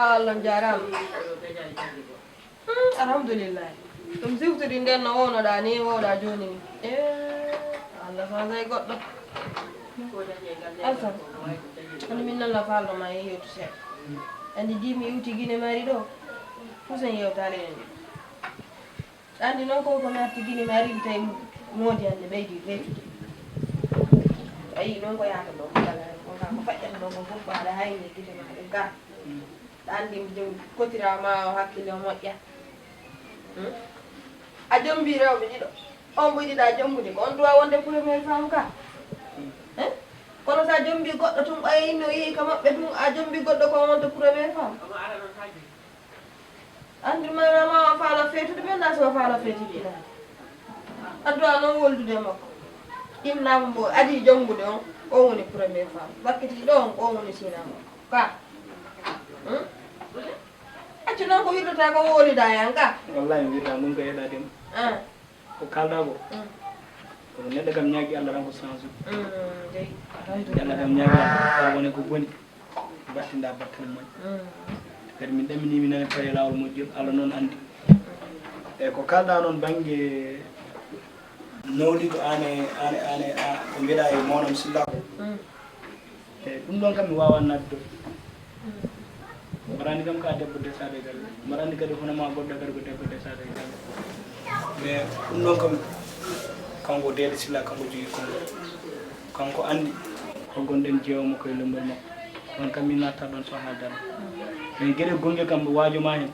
Allah jaram alhamdulillah dum siwtiri nden no wonoɗa ni woɗa joni ni Allah fasay goɗɗo alsan kono min noon la fallo ma yeyyotu seeɗa andi dimi iwti guine mari ɗo fusen yewtale en andi noon ko mi arti guine mari tawi moodi hande ɓeydi reetude ayi noon ko yahata ɗo ko faƴƴata ɗo ko fof aɗa hayni guite ma ɗe ga andi kotirama o hakkille o moƴƴa a jombi rewɓe ɗiɗo on ɓoyɗiɗa jombude ko on duwa wonde premier femme ka kono sa jombi goɗɗo tum ɓayi no yeehi ka maɓɓe tum a jombi goɗɗo ko wonde premier femme andi manama o faala feetude ɓe nda so faala feetiɗina a duwa noon woldude makko ɗimnama mbo adi jombude on woni premier femme wakkiti ɗo on o woni sinama ka accu noon ko wirdata ko woliɗa yan ka wallahi mi wirda ɗum ko heɗadema ko kalɗa ko kono neɗɗo kam ñaagui Allah tan ko change Allah kam ñaagui Allah woni ko boni battinɗa battane moƴƴe kadi min ɗaminimi nane tawi lawol moƴƴol Allah noon andi eyyi ko kalɗa noon banggue nawliɗo ane ko mbiɗa e monam silla ko eyyi ɗum ɗon kam mi wawa nadde mbarani kam ka debbo desade e galle mbarani kadi honoma goɗɗo kadi ko debbo desade e galle mais ɗum ɗon kam kanko Dédé Sylla kanko jogui kanko andi ko gonɗen jeewamo koye lembal makko ɗon kam min natta ɗon sohna dara mais gueɗe gongue kam waajoma hen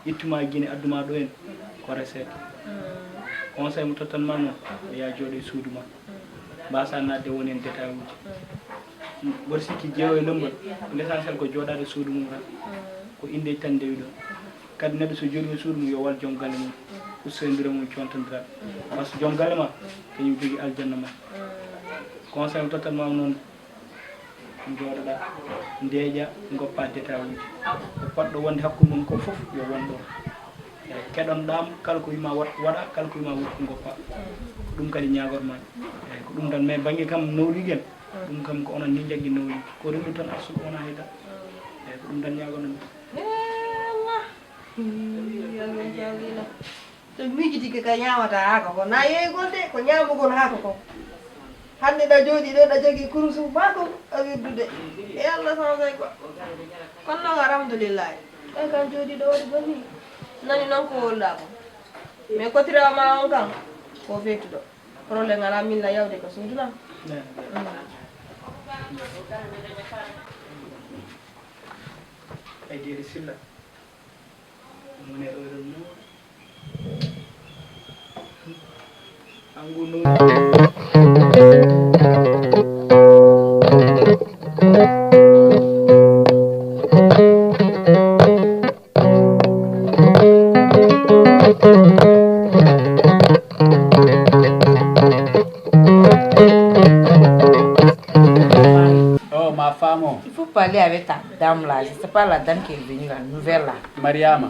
ittuma guine adduma ɗo hen ko resede conseil mo tottanma noon ya jooɗo e suudu ma mbasa nadde woni hen détail uji mboɗo sikki jeewo e lembal l' essentiel ko jooɗade suudu mum tan ko inde tan ndewi ɗon kadi neɗɗo so jooɗi e suudu mum yo wal joom galle mum ussodira mum contodiraɓe par ce que joom galle ma kañum jogui aljanna ma conseil mo tottanma noon jooɗoɗa ndeeƴa goppa détail uji ko poɗɗo wonde hakkude mum ko foof yo won ɗo eyyi keɗonɗam kala ko wima waɗa kala ko wima woppu goppa ɗum kadi ñagotma eyyi ko ɗum tan mais banggue kam nawliguen ɗum kam ko onon ni jaggui nawli ko remi toon arsugo wona haydara eyyi ko ɗum tan ñagonomi Allah jawlina to miijitike ka ñawata haka ko na yeygol de ko ñamugol haka ko hande ɗa jooɗi ɗo ɗa jogui kurusu mako a wirdude e Allah sawsay ko kono noon alhamdoulillahi ɓen kam jooɗi ɗo waɗi bonni nani noon ko wolɗa ko mais kotirama on kam ko feetuɗo probléme ala minna yawde ko suuduna ay Dédé Sylla mune heure no angu no Il faut parler avec ta dame là. C'est pas la dame qui est venue, la nouvelle là. Mariama.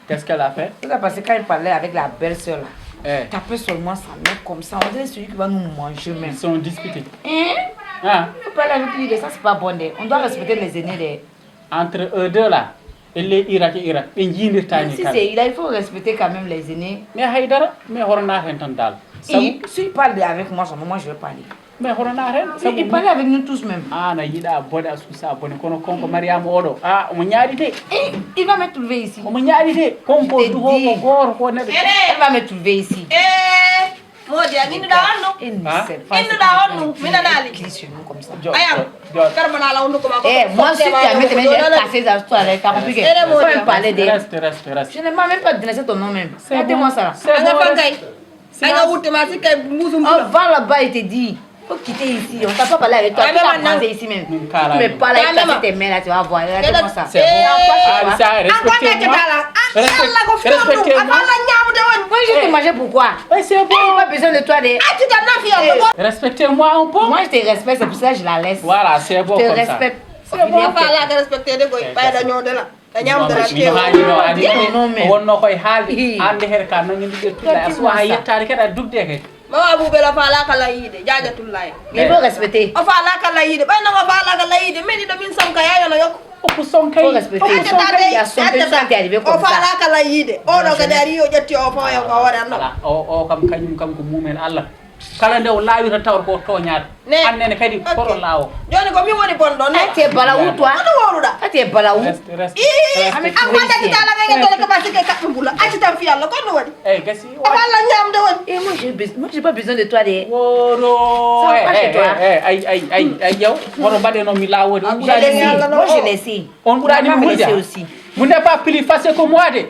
Qu'est-ce qu'elle a fait? Parce que quand il parlait avec la belle-sœur là, tapait seulement sa main comme ça. On dirait celui qui va nous manger même. Ils sont disputés. Il faut parler avec lui de ça, c'est pas bon. On doit respecter les aînés. Entre eux deux là, et les Irak et Irak, si c'est il faut respecter quand même les aînés. Mais Haïdara, mais Horna Hentandal. S'il parle avec moi, moi je vais parler. Mais on a rien. Il parle avec nous tous même. Ah, na yida boda susa bone kono konko Mariam odo. Ah, on nyari de. Il va me trouver ici. On nyari de. Konko du ho gor ko ne. Elle va me trouver ici. Modia, nini da hannu? Elle ne sait pas. Indu da hannu, mina nali. Qui sur nous comme ça. Ayam, karbana la hundu kuma. Moi, si tu as mis tes mains, j'ai cassé ta histoire, t'as compliqué. Il faut même parler de. Reste. Je n'ai même pas donné ton nom même. Regardez-moi ça. Anga fangay. Anga wuti ma sikay musum. On va là-bas et te dit. Faut quitter ici. On t'a pas parlé avec toi. Tu vas manger ici même. Tu me parles avec toi, tes mains là, tu vas voir. Regarde-moi ça. C'est bon. Ah, ça, respectez-moi. Respectez-moi. Moi, je te mangeais pourquoi? C'est bon. J'ai pas besoin de toi. Respectez-moi un peu. Moi, je te respecte, c'est pour ça que je la laisse. Voilà, c'est bon Je te comme ça. respecte. C'est bon, fala ka respecter de koy. Bay da ñoo de la. Da ñam de la teew. wonno koye haalde hande her ka nanguidir tulla so ha yettade kadi a dugde ke Mama Boubela fala ka la yide jaja tullaye. Il faut respecter. O fala ka la yide. Bay na ko fala ka la yide. Medi do min sam ka yayo no yok. ko sonkay Faut respecter. Il y a son personne qui est arrivé O comme ça. fala ka la yide. O do ka dari yo jetti o fo yo ko wara no. o kam kañum kam ko mumen Allah kala nde o laawi tan tawat ko toñade annene kadi koto laawo Joni ko mi woni bon do no. Tu es balaou toi? Ano woruda? Tu es balaou? reste Am ko dati tala nga ngel ko basi ke kappu bula. Ati tam fi Allah ko no wadi. gasi O fala ñam de won. Et moi j'ai pas besoin de toi de. woro ay yow wono mbaɗeno mi laawode on Je laisse. Moi je laisse. on ɓuurani Maman me mi laisser hulde aussi. vous n'êtes pas plus facile que moi de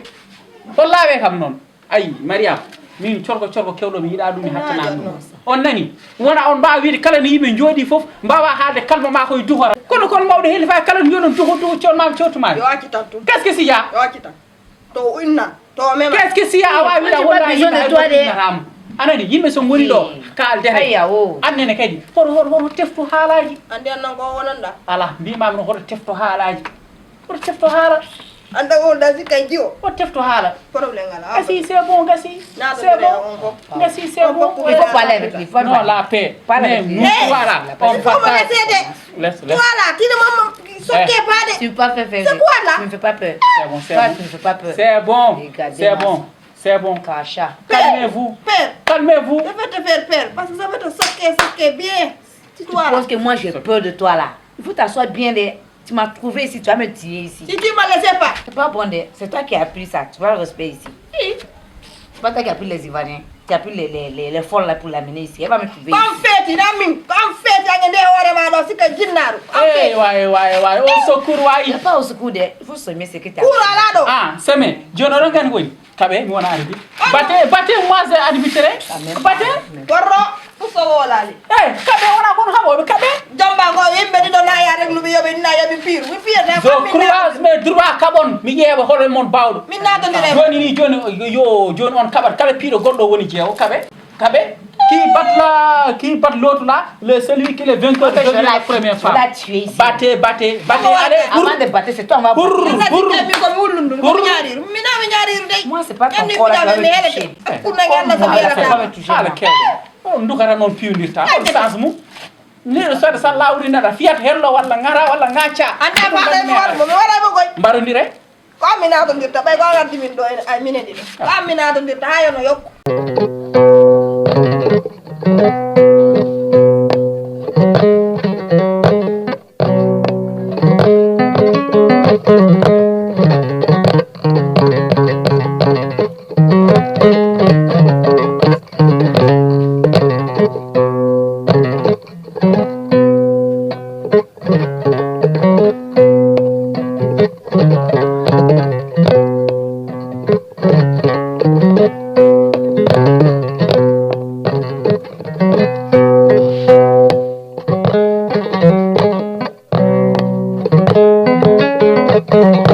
ko laawe kam noon ayi Mariam min corko kewɗo mi yiɗa ɗum mi hattanani ɗum on nani wona on mbawa wiide kala no yimɓe jooɗi foof mbawa haalde kalma ma koye duhora kono mawɗo heeli fa kala no joɗon duho colmama cewtumani Yo acci tan tum. qu'est ce que siya Yo acci tan. To inna. To mema. qu'est ce que siya a wawi wiɗa Moi, j'ai pas besoin de toi, de. anani yimɓe so goni ɗo kaalde hay Aya o. annene kadi hoto teftu haalaji Ande nan ko wonanda. ala mbimami no hoto teftu haalaji hoto teftu haala Anda ko da sikay jiwo. hoto teftu haala Problème ngala. gasi c'est bon gasi c'est bon gasi c'est bon Il faut parler avec lui. Il faut non parler. la paix Parle mais avec lui. nous voilà on Il faut me partage laisser de. laisse Voilà, qui ne m'a soqué pas de. Tu ne peux pas faire faire. C'est quoi, là? Tu ne me fais pas peur. c'est bon Toi, tu ne fais pas peur. c'est bon Regardez c'est moi bon c'est bon Cacha. calmez-vous Père, calmez-vous je vais te faire peur parce que ça va te soquer bien. Tu Toi là. penses que moi j'ai peur de toi là? Il faut t'asseoir bien. Tu m'as trouvé ici, tu vas me tirer ici. Si tu me laissais pas. C'est pas bon, c'est toi qui as pris ça. Tu vas le respect ici. Oui. C'est pas toi qui as pris les Ivoiriens. Tu as pris les folles là pour l'amener ici. Elle va me trouver Comme ici. fête, Nami. Comme fête, il y a des horaires maintenant. C'est que Jinnaru. eh way au secours Il n'y a way pas au secours de. Il faut semer ce que tu as. Cours à l'ado. ah seme jono ɗon gani koy kaɓe mi wona arbitre battez moi c'est arbitre battez Gorro. Uso wolali. kaɓe wona kono haɓoɓe kaɓe Jamba go yimɓe ɗiɗo naya rek lu ɓe yoɓe nina yoɓe pire. Mi pire ne je croise mes droits kaɓon mi ƴeewa hoɗo mon bawɗo Min natodire. joni ni joni on kaɓat kala piiɗo goɗɗo woni jeewo kaɓe qui bat l'autre là celui qui est vainqueur de la première femme la tuer ici. battez allez Avant de battre, c'est toi, on va pour Mi ko mi wullundu. Ko mi ñaariru. Mi na mi ñaariru dey. Moi, c'est pas ton Andi corps là kuɗa qui mi va me hele. toucher. Pour na ngalla so Voilà, ça va yela. me toucher. haala kewɗo on dukata noon piwnirta on sens mum neɗo soɗa sa lawri naɗa fiyata hello walla ngara walla ngacca Ande faɗa mi warmo mi waɗamo koy. mbarodire Ko ammi natodirta ɓay ko gardi min ɗo ay minen ɗiɗo. Ko ammi natodirta ha yono yokku. Thank you.